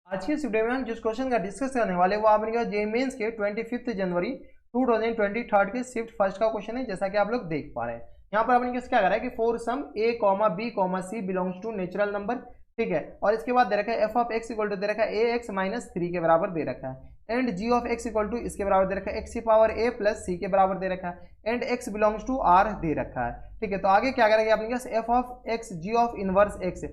आज की इस वीडियो में हम जिस क्वेश्चन का डिस्कस करने वाले वो आपने जे मेंस के 25 जनवरी 2023 के शिफ्ट फर्स्ट का क्वेश्चन है, जैसा कि आप लोग देख पा रहे हैं। यहाँ पर आपने क्या करा है कि for some a, b, c belongs to natural number, ठीक है। और इसके बाद दे रखा है f of x equal to दे रखा है ax माइनस 3 के बराबर दे रखा है, and g of x equal to इसके बराबर दे रखा है x की पावर a प्लस c के बराबर दे रखा है, and x belongs to r दे रखा है, ठीक है। तो आगे क्या करेंगे आपने F of X g of inverse x,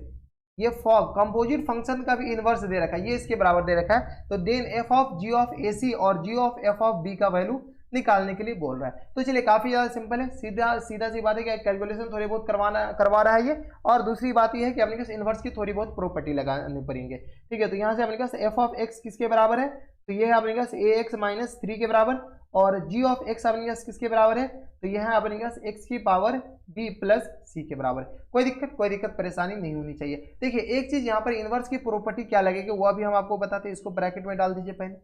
ये फॉग कंपोजिट फंक्शन का भी इनवर्स दे रखा है, ये इसके बराबर दे रखा है। तो then f of ji of ए सी और g of F of b का वैल्यू निकालने के लिए बोल रहा है। तो चलिए काफी ज्यादा सिंपल है, सीधा सी बात है कि कैलकुलेशन थोड़ी बहुत करवा रहा है ये, और दूसरी बात ये है कि अपने पास इनवर्स की थोड़ी बहुत प्रॉपर्टी लगानी पड़ेंगे, ठीक है। तो यहाँ से अपने पास एफ ऑफ एक्स किसके बराबर है, तो ये है अपने पास ए एक्स माइनस 3 के बराबर, और जी ऑफ एक्स अपने पास किसके बराबर है, तो यह है अपने पास एक्स की पावर बी प्लस सी के बराबर। कोई दिक्कत परेशानी नहीं होनी चाहिए। देखिए एक चीज यहाँ पर इनवर्स की प्रॉपर्टी क्या लगेगी वो अभी हम आपको बताते हैं, इसको ब्रैकेट में डाल दीजिए पहले,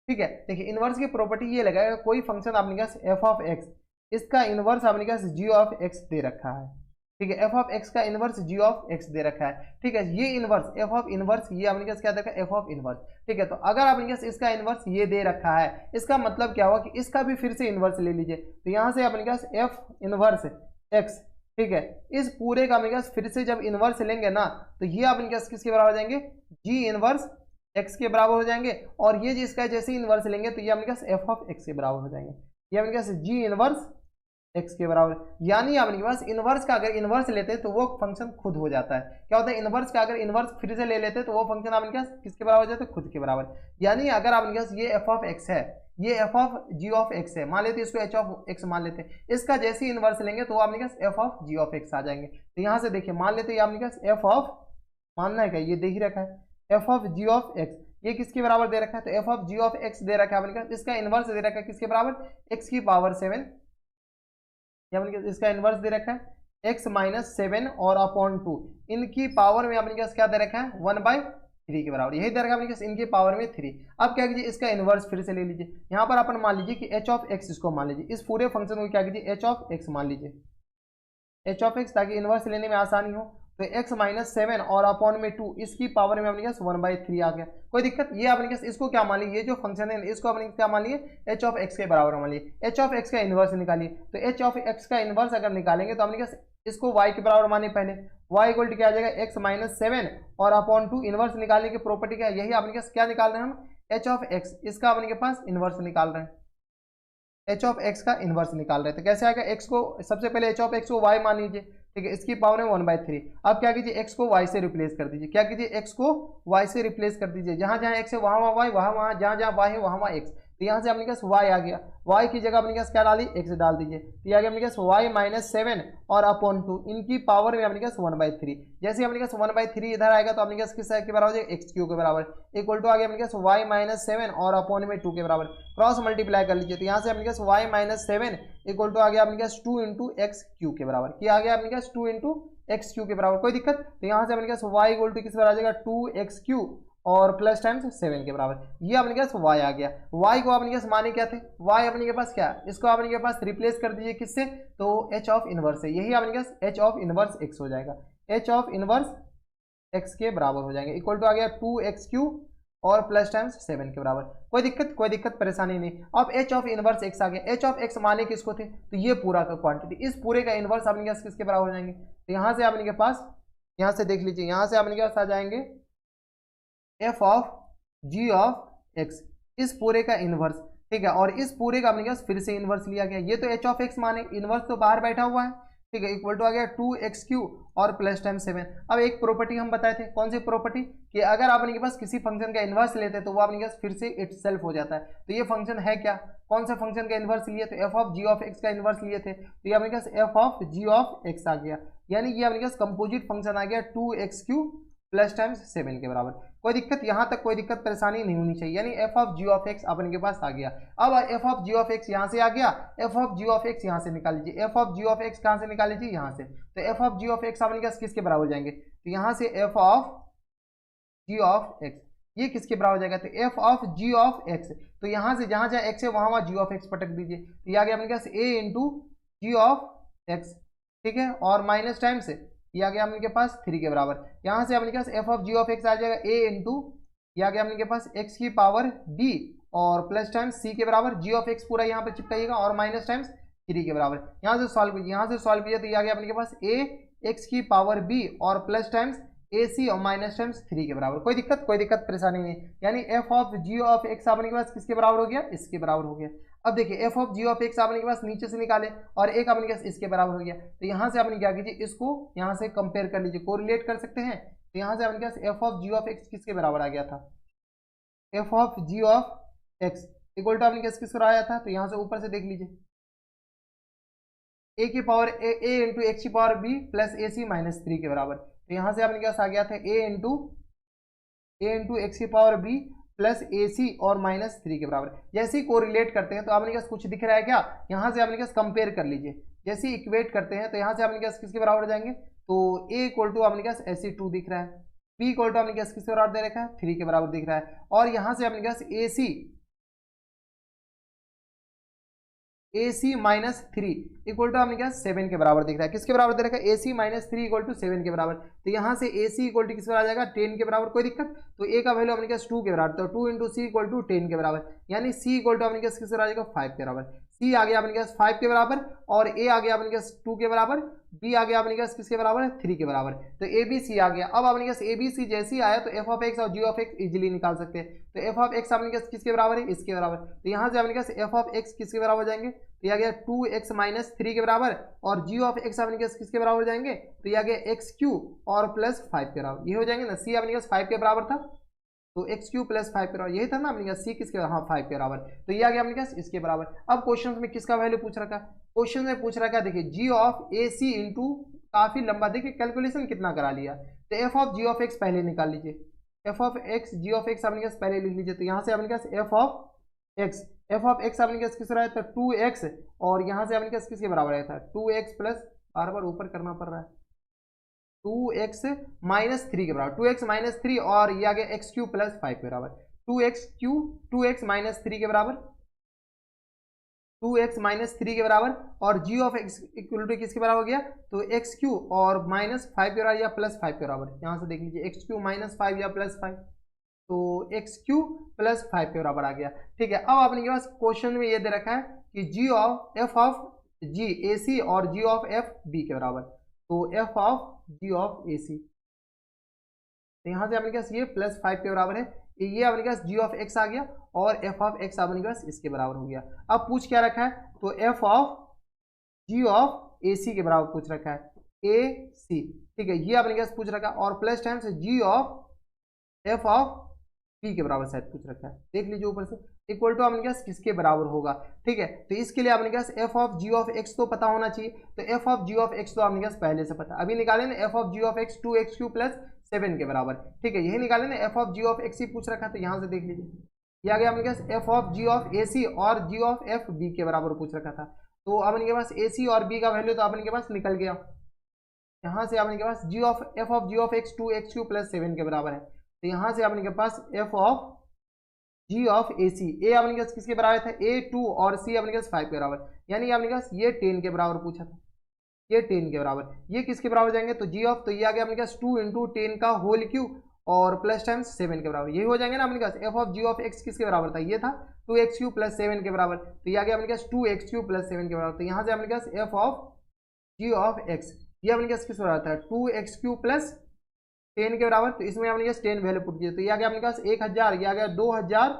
ठीक है। देखिए इनवर्स की प्रॉपर्टी ये लगेगा, कोई फंक्शन आपने पास एफ ऑफ एक्स, इसका इनवर्स आपने पास जी ऑफ एक्स दे रखा है, ठीक है। एफ ऑफ एक्स का इनवर्स जी ऑफ एक्स दे रखा है, ठीक है। ये इनवर्स एफ ऑफ इनवर्स ये अपने पास क्या देखा एफ ऑफ इनवर्स, ठीक है। तो अगर आपने पास इसका इनवर्स ये दे रखा है, इसका मतलब क्या हुआ कि इसका भी फिर से इनवर्स ले लीजिए। तो यहाँ से अपने पास एफ इनवर्स एक्स, ठीक है, इस पूरे का अपने पास फिर से जब इनवर्स लेंगे ना, तो ये अपने पास किसके बराबर हो जाएंगे, जी इनवर्स एक्स के बराबर हो जाएंगे, और ये जिसका जैसे इनवर्स लेंगे तो ये अपने पास एफ ऑफ एक्स के बराबर हो जाएंगे, ये अपने पास जी इनवर्स एक्स के बराबर। यानी आपके पास इनवर्स का अगर इनवर्स लेते हैं तो वो फंक्शन खुद हो जाता है। क्या होता है इनवर्स का अगर इनवर्स फिर से ले लेते हैं तो वो फंक्शन आपके पास किसके बराबर हो जाता है, खुद के बराबर। यानी अगर आपके पास ये एफ ऑफ एक्स है, ये F of ji of X है, मान लेते हैं इसको एच ऑफ एक्स मान लेते हैं, इसका जैसे इनवर्स लेंगे तो वो आपके पास F of ji of x आ जाएंगे। तो यहाँ से देखिए मान लेते हैं आपके पास एफ ऑफ, मानना है क्या, ये दे ही रखा है f of ji of x, ये किसके बराबर दे रखा है, तो F of ji of x दे रखा है आपने पास, इसका इनवर्स दे रखा है किसके बराबर, एक्स की पावर 7, इसका इनवर्स दे रखा है x माइनस 7 और अपॉन 2, इनकी पावर में अपने पास क्या दे रखा है 1/3 के बराबर, यही दे रखा है अपने पास इनकी पावर में 3। अब क्या कीजिए इसका इनवर्स फिर से ले लीजिए, यहाँ पर अपन मान लीजिए कि h ऑफ x इसको मान लीजिए, इस पूरे फंक्शन को क्या कीजिए h ऑफ x मान लीजिए, h ऑफ x, ताकि इनवर्स लेने में आसानी हो। तो x माइनस 7 और अपॉन में 2, इसकी पावर में अपने पास 1/3 आ गया। कोई दिक्कत, ये अपने पास इसको क्या मान लीजिए, ये जो फंक्शन है इसको अपने क्या मान लिए h ऑफ x के बराबर मान लिए, h ऑफ x का इनवर्स निकालिए। तो h ऑफ x का इनवर्स अगर निकालेंगे तो अपने पास इसको y के बराबर माने, पहले y इक्वल टू क्या आ जाएगा x माइनस 7 और अपॉन 2, इनवर्स निकालने की प्रॉपर्टी क्या है, यही अपने पास क्या निकाल रहे हैं हम, h ऑफ x, इसका अपने पास इनवर्स निकाल रहे हैं, h ऑफ x का इनवर्स निकाल रहे हैं। तो कैसे आएगा, x को सबसे पहले h ऑफ x को y मान लीजिए, ठीक है, इसकी पावर में 1/3। अब क्या कीजिए x को y से रिप्लेस कर दीजिए, क्या कीजिए x को y से रिप्लेस कर दीजिए, जहां जहां x है वहां वहां y, वहां जहां जहां y है वहां x। तो यहाँ से अपने पास y आ गया, y की जगह अपने पास क्या डाली x डाल दीजिए, तो ये आ गया अपने पास y माइनस 7 और अपॉन 2, इनकी पावर में अपने पास 1/3। जैसे अपने पास 1/3 इधर आएगा तो अपने पास किस के बराबर हो जाएगा, x क्यू के बराबर, इक्वल टू आ गया अपने पास y माइनस 7 और अपॉन में 2 के बराबर, क्रॉस मल्टीप्लाई कर लीजिए। तो यहाँ से अपने पास y माइनस 7 इक्वल टू आ गया अपने पास 2 इंटू एक्स क्यू के बराबर, क्या आ गया अपने पास 2 इंटू एक्स क्यू के बराबर। कोई दिक्कत, तो यहाँ से अपने पास y इक्वल टू किस बराबर आ जाएगा 2x³ और प्लस टाइम्स 7 के बराबर, ये अपने पास y आ गया। y को अपने पास माने क्या थे, y अपने के पास क्या, इसको अपने के पास रिप्लेस कर दीजिए किससे, तो h ऑफ इनवर्स है, यही अपने पास h ऑफ इनवर्स x हो जाएगा, h ऑफ इनवर्स x के बराबर हो जाएंगे, इक्वल टू आ गया 2x³ और प्लस टाइम्स 7 के बराबर। कोई दिक्कत परेशानी नहीं। अब h ऑफ इनवर्स x आ गया, h ऑफ x माने किसको थे, तो ये पूरा का क्वांटिटी, इस पूरे का इनवर्स अपने पास किसके बराबर हो जाएंगे, तो यहाँ से अपने के पास, यहाँ से देख लीजिए, यहाँ से अपने के पास आ जाएंगे F of ji of X, इस पूरे का इनवर्स, ठीक है, और इस पूरे का अपने पास फिर से इनवर्स लिया गया, ये तो एच ऑफ एक्स माने, इनवर्स तो बाहर बैठा हुआ है, ठीक है, इक्वल टू आ गया 2x³ और प्लस टाइम 7। अब एक प्रॉपर्टी हम बताए थे, कौन सी प्रॉपर्टी, कि अगर आप अपने के पास किसी फंक्शन का इनवर्स लेते हैं तो वो अपने पास फिर से इटसेल्फ हो जाता है। तो ये फंक्शन है क्या, कौन सा फंक्शन का इनवर्स लिए थे, f of ji of x का इनवर्स लिए थे, तो ये अपने पास F of ji of x आ गया, यानी ये अपने पास कंपोजिट फंक्शन आ गया 2x³ प्लस टाइम्स 7 के बराबर। कोई दिक्कत, यहाँ तक कोई दिक्कत परेशानी नहीं होनी चाहिए, यानी F of ji of X अपने के पास आ गया। अब F of ji of X यहाँ से आ गया, F of ji of X यहाँ से निकाल लीजिए, F of ji of X कहाँ से निकाल लीजिए, यहाँ से। तो F of ji of X अपने पास किसके बराबर हो जाएंगे, तो यहाँ से F of ji of x, ये किसके बराबर हो जाएगा, तो F of ji of x, तो यहाँ से जहाँ जहाँ एक्स है वहाँ वहाँ जी ऑफ एक्स पटक दीजिए, तो ये आ गया अपने पास ए इंटू जी ऑफ एक्स, ठीक है, और माइनस टाइम से ये आ गया अपने के पास 3 के बराबर। यहाँ से अपने के पास F of ji of x आ जाएगा ए इंटू, ये आ गया अपने के पास एक्स की पावर डी और प्लस टाइम्स सी के बराबर, जी ऑफ एक्स पूरा यहाँ पे चिपकाइएगा और माइनस टाइम्स 3 के बराबर। यहाँ से सॉल्व कीजिए, यहाँ से सॉल्व कीजिए तो ये आ गया अपने के पास ए एक्स की पावर बी और प्लस टाइम्स ए सी और माइनस टाइम्स 3 के बराबर। कोई दिक्कत परेशानी नहीं, यानी F of ji of X अपने के पास किसके बराबर हो गया, इसके बराबर हो गया। अब देखिए F of ji of X अपने के पास नीचे से निकाले और एक अपने के पास इसके बराबर हो गया, तो यहाँ से आपने क्या कीजिए, इसको यहाँ से कंपेयर कर लीजिए, कोरिलेट कर सकते हैं। तो यहाँ से अपने के पास F of ji of x किसके बराबर आ गया था, f of ji of x equal to अपने के पास किसको आया था, तो यहाँ से ऊपर से देख लीजिए ए की पावर ए इंटू एक्स की पावर बी प्लस ए सी माइनस 3 के बराबर। तो यहाँ से अपने के पास आ गया था ए इंटू एक्स की पावर बी प्लस ए सी और माइनस 3 के बराबर। जैसे ही कोरिलेट करते हैं तो अपने के पास कुछ दिख रहा है क्या, यहाँ से अपने के पास कंपेयर कर लीजिए। जैसे ही इक्वेट करते हैं तो यहाँ से अपने के पास किसके बराबर हो जाएंगे, तो ए इक्वल टू अपने के पास ऐसे 2 दिख रहा है, बी इक्वल टू अपने के पास किसके बराबर दे रखा है, 3 के बराबर दिख रहा है, और यहाँ से अपने के पास ए सी माइनस 3 इक्वल टू अपने के पास 7 के बराबर दिख रहा है। किसके बराबर दे रखा है, ए सी माइनस 3 इक्वल टू 7 के बराबर। तो यहाँ से ए सी इक्वल टू किस बराबर आ जाएगा, 10 के बराबर। कोई दिक्कत, तो ए का वैल्यू अपने के पास 2 के बराबर, तो 2 इंटू सी इक्वल टू 10 के बराबर, यानी सी इक्वल टू अपने के पास किस बराबर आ जाएगा, 5 के बराबर। सी आ गया अपने के पास 5 के बराबर और ए आ गया अपने के पास 2 के बराबर, बी आ गया अपने के पास किसके बराबर, 3 के बराबर। तो ए बी सी आ गया। अब अपने के पास ए बी सी जैसे ही आया तो एफ ऑफ एक्स और जी ऑफ एक्स इजीली निकाल सकते हैं। तो एफ ऑफ एक्स अपने के पास किसके बराबर है, इसके बराबर। तो यहाँ से अपने के पास एफ ऑफ एक्स किसके बराबर हो जाएंगे, तो यह आ गया 2x माइनस 3 के बराबर, और जी ऑफ एक्स अपने के पास किसके बराबर हो जाएंगे, तो यह आ गया एक्स क्यू और प्लस 5 के बराबर। ये हो जाएंगे ना, सी अपने के पास 5 के बराबर था तो एक्स क्यू प्लस 5 के बराबर, यही था ना अपने पास, सी किसके, हाँ 5 के बराबर। तो ये आ गया अपने पास इसके बराबर। अब क्वेश्चन में किसका वैल्यू पूछ रखा है, क्वेश्चन में पूछ रखा है देखिए जी ऑफ ए सी इंटू, काफी लंबा, देखिए कैलकुलेशन कितना करा लिया। तो F of ji of X पहले निकाल लीजिए, F of x G of X अपने पास पहले लिख लीजिए। तो यहाँ से अपने पास एफ ऑफ एक्स अपने पास किस रहा है, तो 2x, और यहाँ से अपने पास किसके बराबर आया था, 2x प्लस, बार बार ऊपर करना पड़ रहा है, 2x माइनस 3 के बराबर, 2x माइनस 3, और ये आ गया एक्स क्यू प्लस 5 के बराबर, 2x माइनस 3 के बराबर, 2x माइनस 3 के बराबर, और g of x equal to किसके बराबर हो गया, तो एक्स क्यू और माइनस 5 के बराबर या प्लस 5 के बराबर। यहाँ से देख लीजिए एक्स क्यू माइनस 5 या प्लस 5, तो एक्स क्यू प्लस 5 के बराबर आ गया। ठीक है, अब अपने के पास क्वेश्चन में ये दे रखा है कि जी ऑफ एफ ऑफ जी ए सी और जी ऑफ एफ बी के बराबर, तो एफ ऑफ जी ऑफ ए सी, तो यहाँ से अपने के पास ये प्लस 5 के बराबर है, ये अपने के पास जी ऑफ एक्स आ गया और एफ ऑफ एक्स अपने के पास इसके बराबर हो गया। अब पूछ क्या रखा है, तो एफ ऑफ जी ऑफ ए सी के बराबर पूछ रखा है, ए सी। ठीक है, ये अपने के पास पूछ रखा है, और plus times G of F of P के बराबर शायद पूछ रखा है, देख लीजिए ऊपर से, इक्वल टू अपने पास किसके बराबर होगा। ठीक है, तो इसके लिए अपने पास F of ji of x तो पता होना चाहिए, तो F of ji of x तो अपने पास पहले से पता, अभी निकाले ना f of ji of x 2x cube plus 7 के बराबर। ठीक है, यही निकाले ना, f of ji of x ही पूछ रखा, तो यहाँ से देख लीजिए ये आ गया अपने पास एफ ऑफ जी ऑफ ए सी और जी ऑफ एफ बी के बराबर पूछ रखा था। तो अपने के पास ए सी और बी का वैल्यू तो अपने के पास निकल गया, यहाँ से अपने के पास g of F of ji of x 2x cube plus 7 के बराबर है, तो यहाँ से अपने के पास F of ji of A c, a अपने के पास किसके बराबर था, ए 2 और सी अपने के पास 5 के बराबर, यानी अपने के पास ये 10 के बराबर पूछा था, ये 10 के बराबर, ये किसके बराबर जाएंगे, तो जी ऑफ, तो ये आ गया अपने के पास 2 इंटू 10 का होल क्यू और प्लस टाइम्स 7 के बराबर, यही हो जाएंगे ना अपने पास। F of ji of x किसके बराबर था, ये था 2x क्यू प्लस 7 के बराबर, तो ये आ गया अपने पास 2x क्यू प्लस 7 के बराबर। तो यहाँ से अपने पास F of ji of x, ये अपने पास किस बराबर था, 2x क्यू प्लस 10 के बराबर, तो इसमें अपने पास 10 वैल्यू पुट किया, तो ये आ गया अपने पास 1000, ये आ गया 2000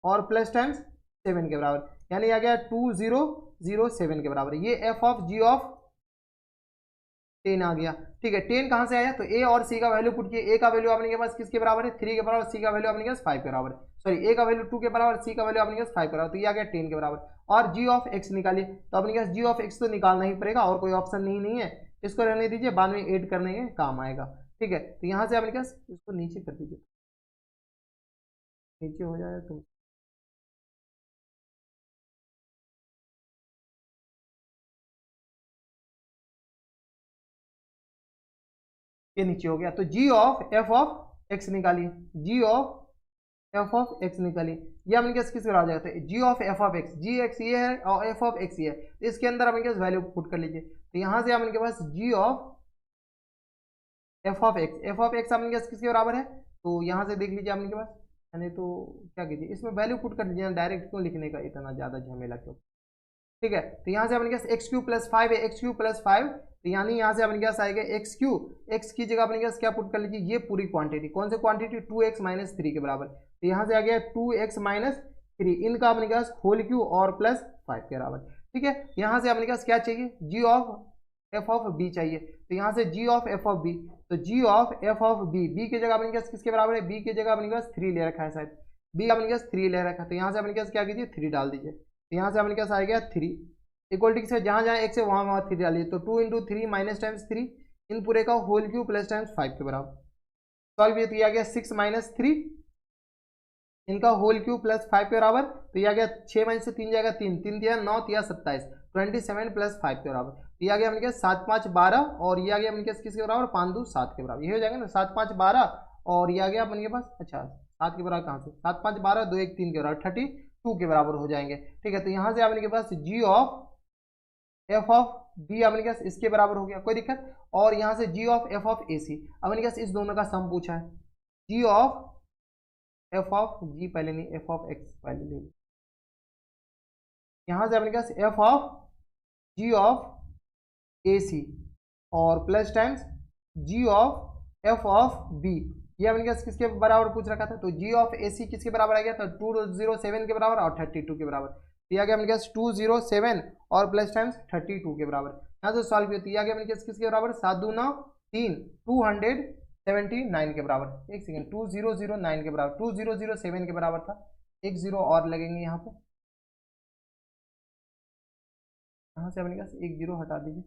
और प्लस टाइम्स 7 के बराबर, यानी आ गया 2007 के बराबर। ये एफ ऑफ जी ऑफ 10 आ गया। ठीक है, 10 कहाँ से आया, तो ए और सी का वैल्यू पुट किए, ए का वैल्यू अपने के पास किसके बराबर है, 3 के बराबर, सी का वैल्यू अपने के पास 5 के बराबर, सॉरी ए का वैल्यू 2 के बराबर, सी का वैल्यू अपने के पास 5 के बराबर, तो ये आ गया 10 के बराबर। और जी ऑफ एक्स निकालिए, तो अपने के पास जी ऑफ एक्स तो निकालना ही पड़ेगा, और कोई ऑप्शन नहीं है, इसको रहने दीजिए, बाद में ऐड करने के काम आएगा। ठीक है, तो यहाँ से अपने पास इसको नीचे कर दीजिए, नीचे हो जाए तो ये नीचे हो गया। तो g of F of x निकालिए, g of F of x निकालिए, ये अपने पास किस आ जाता है, g of F of x, g x ये है और एफ ऑफ एक्स ये है, तो इसके अंदर अपने पास वैल्यू पुट कर लीजिए। तो यहाँ से अपने के पास g of F of x आपने क्या किसके बराबर है, तो यहाँ से देख लीजिए आपने के पास, यानी तो क्या कीजिए इसमें वैल्यू पुट कर दीजिए, डायरेक्ट क्यों लिखने का इतना ज़्यादा झमेला क्यों। ठीक है, तो यहाँ से अपने पास एक्स क्यू प्लस 5 है, एक्स क्यू प्लस 5, तो यानी यहाँ से अपने पास आएगा एक्स क्यू, एक्स की जगह अपने पास क्या पुट कर लीजिए, ये पूरी क्वांटिटी, कौन सी क्वांटिटी, 2x माइनस 3 के बराबर, तो यहाँ से आ गया 2x माइनस 3, इनका अपने पास होल क्यू और प्लस 5 के बराबर। ठीक है, यहाँ से अपने पास क्या चाहिए, g of F of b चाहिए, तो यहाँ से g of F of b, तो g of F of b, b की जगह अपने पास किसके बराबर है, बी की जगह अपने पास 3 ले रखा है शायद, बी अपने पास 3 ले रखा है, तो यहाँ से अपने पास क्या कीजिए 3 डाल दीजिए, तो यहाँ से अपने पास आ गया 3 इक्वल से जहाँ जहाँ एक से वहाँ वहाँ 3 डालिए, तो 2 इंटू 3 माइनस टाइम्स 3, इन पूरे का होल क्यू प्लस टाइम्स 5 के बराबर, सॉल्व ये, तो ये आ गया 6 माइनस 3, इनका होल क्यू प्लस 5 के बराबर, तो ये आ गया 6 माइनस से 3 जाएगा 3, 3 दिया 9 दिया 27, 27 प्लस 5 के बराबर, ये आ गया अपने 7 5 12, और ये आ गया अपने किसके बराबर, 5 2 7 के बराबर, ये हो जाएगा ना 7 5 12, और ये आ गया अपने पास, अच्छा 7 के बराबर कहाँ से, 7 5 12 2 1 3 के बराबर 32 के बराबर हो जाएंगे। ठीक है, तो यहाँ से अपने पास g of F of B अपने पास इसके बराबर हो गया, कोई दिक्कत, और यहाँ से जी ऑफ एफ ऑफ ए सी, अपने पास इस दोनों का सम पूछा है, जी ऑफ एफ ऑफ जी पहले नहीं, एफ ऑफ एक्स पहले ले, यहाँ से अपने पास एफ ऑफ जी ऑफ ए सी और plus times G of F of B, ये अपने पास किसके बराबर पूछ रखा था, तो जी ऑफ ए सी किसके बराबर आ गया था, 207 के बराबर और 32 के बराबर, दिया गया अपने पास 207 और प्लस टाइम्स 32 के बराबर, यहाँ से सॉल्व किया, दिया गया अपने पास किसके बराबर, 7 2 9 3 279 के बराबर, एक सेकेंड 2009 के बराबर, 2007 के बराबर था, एक जीरो और लगेंगे यहाँ पे, यहाँ से अपने पास एक जीरो हटा दीजिए,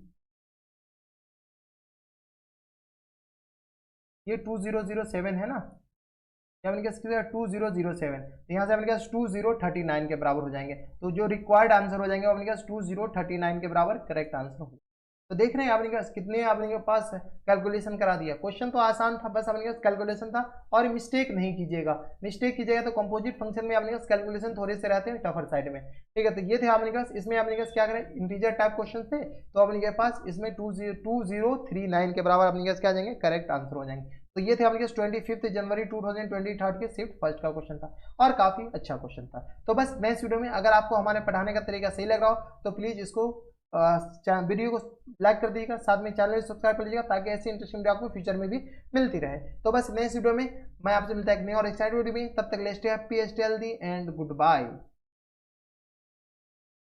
ये 2007 है ना, ये अपने पास कितना 2007, तो यहाँ से अपने पास 2039 के बराबर हो जाएंगे, तो जो रिक्वायर्ड आंसर हो जाएंगे अपने पास 2039 के बराबर करेक्ट आंसर होगा। तो देख रहे हैं आपने पास कितने आपने पास कैलकुलेशन करा दिया, क्वेश्चन तो आसान था, बस अपने पास कैलकुलेशन था, और मिस्टेक नहीं कीजिएगा, मिस्टेक कीजिएगा तो कंपोजिट फंक्शन में अपने पास कैलकुलेशन थोड़े से रहते हैं टफर साइड में। ठीक है, तो ये थे आपने पास, इसमें आपने पास क्या करें, इंटीजर टाइप क्वेश्चन थे, तो अपने पास इसमें 2039 के बराबर अपने पास क्या आ जाएंगे, करेक्ट आंसर हो जाएंगे। तो ये थे आपके 25 जनवरी 2023 के शिफ्ट फर्स्ट का क्वेश्चन था, और काफी अच्छा क्वेश्चन था। तो बस नेक्स्ट वीडियो में अगर आपको हमारे पढ़ाने का तरीका सही लग रहा हो तो प्लीज इसको वीडियो को लाइक कर दीजिएगा, साथ में चैनल को सब्सक्राइब कर लीजिएगा, ताकि ऐसी इंटरेस्टिंग वीडियो आपको फ्यूचर में भी मिलती रहे। तो बस नेक्स्ट वीडियो में मैं आपसे मिलता है एक नई और एक्साइटेड वीडियो में, तब तक stay happy, stay healthy and good bye.